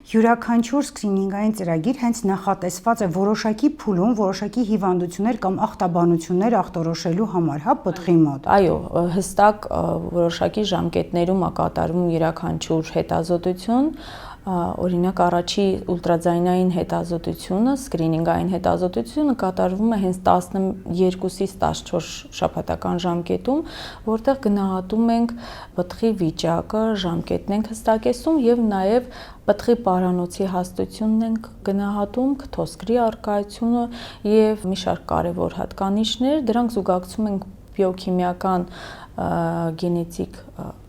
Յուրաքանչյուր սկրինինգային ծրագիր հենց նախատեսված է որոշակի փուլում, որոշակի հիվանդություններ կամ ախտաբանություններ ախտորոշելու համար, հա, պտղի մոտ։ Այո, հստակ որոշակի ժամկետներում է կատարվում յուրաքանչյուր հետազոտություն, օրինակ առաջի ուլտրաձայնային հետազոտությունը, սկրինինգային հետազոտությունը կատարվում է հենց 12-ից 14 շաբաթական ժամկետում, որտեղ գնահատում ենք պտղի վիճակը, ժամկետն ենք հստակեցնում եւ նաեւ պտղի պարանոցի հաստությունն ենք գնահատում, քթոսկրի առկայությունը եւ մի շարք կարեւոր հատկանիշներ, դրանք զուգակցում ենք բիոքիմիական գենետիկ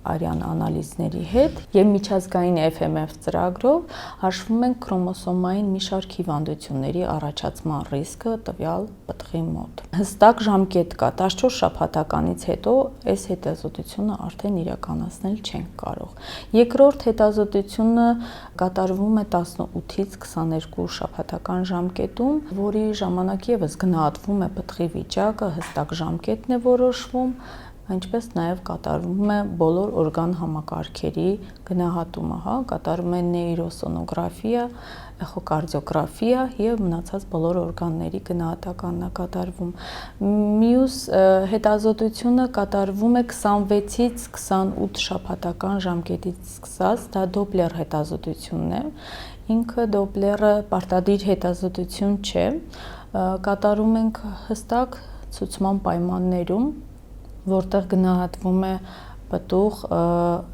արյան անալիզների հետ եւ միջազգային FMF ծրագրով հաշվում ենք քրոմոսոմային մի շարք հիվանդությունների առաջացման ռիսկը տվյալ պտղի մոտ։ Հստակ ժամկետ կա, 14 շաբաթականից հետո այս հետազոտությունը արդեն իրականացնել չենք կարող։ Երկրորդ հետազոտությունը կատարվում է 18-ից 22 շաբաթական ժամկետում, որի ժամանակ եւս գնահատվում է պտղի վիճակը, հստակ ժամկետն է որոշվում, ինչպես նաև կատարվում է բոլոր օրգան համակարգերի գնահատումը, հա, կատարվում է նեյրոսոնոգրաֆիա, էխոկարդիոգրաֆիա եւ մնացած բոլոր օրգանների գնահատականն է կատարվում։ Մյուս հետազոտությունը կատարվում է 26-ից 28 շաբաթական ժամկետից սկսած, դա դոպլեր հետազոտությունն է։ Ինքը դոպլերը պարտադիր հետազոտություն չէ, կատարում ենք հստակ ցուցման պայմաններում, որտեղ գնահատվում է պտուղ,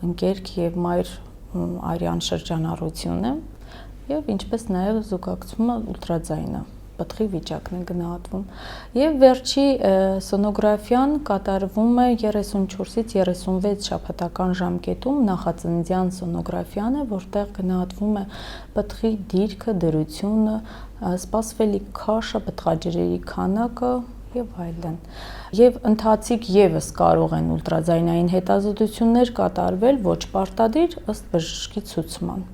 ընկերք եւ մայր արյան շրջանառությունը եւ ինչպես նաեւ զուգակցվում է ուլտրաձայնը, պտղի վիճակն է գնահատվում։ Եվ վերջի սոնոգրաֆիան կատարվում է 34-ից 36 շաբաթական ժամկետում, նախածննդյան սոնոգրաֆիան է, որտեղ գնահատվում է պտղի դիրքը, դրությունը, սպասվելի քաշը, պտղաջրերի քանակը եւ այլն։ Եվ ընթացիկ եւս կարող են ուլտրաձայնային հետազոտություններ կատարվել ոչ պարտադիր ըստ բժշկի ցուցման։